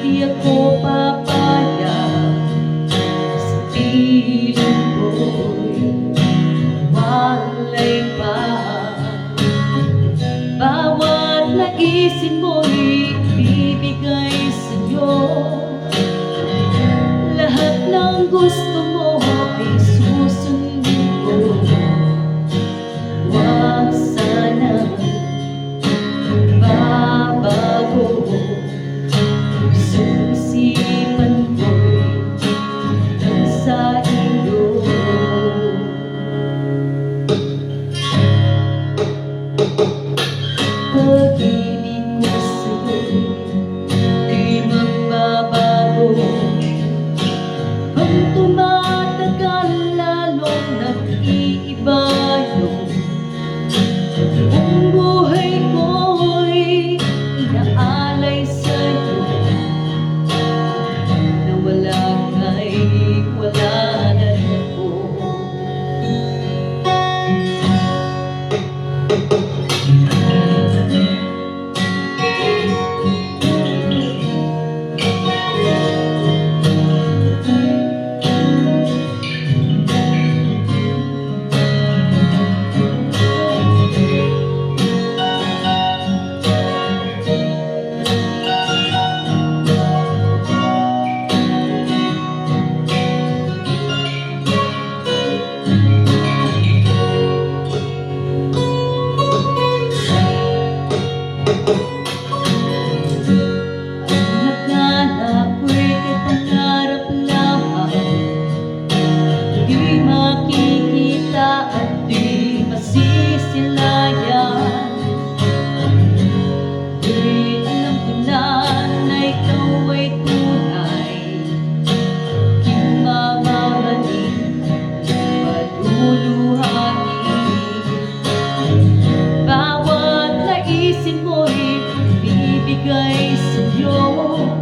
di ako papayag sa piling ko'y walay pa. Bawat naisip mo'y ibibigay sa'yo. Lahat ng gusto mo ay susundin ko. Huwag sanang babago. Isang isipan ko'y nasa iyo. Pag-ibig ko sa'yo'y di magbabago. Pag tumatagal lalong nag-iiba yung buong buhay ko'y inaalay sa'yo. Na wala ka'y wala na rin ako. Bawat naisip mo'y bibigay sa'yo.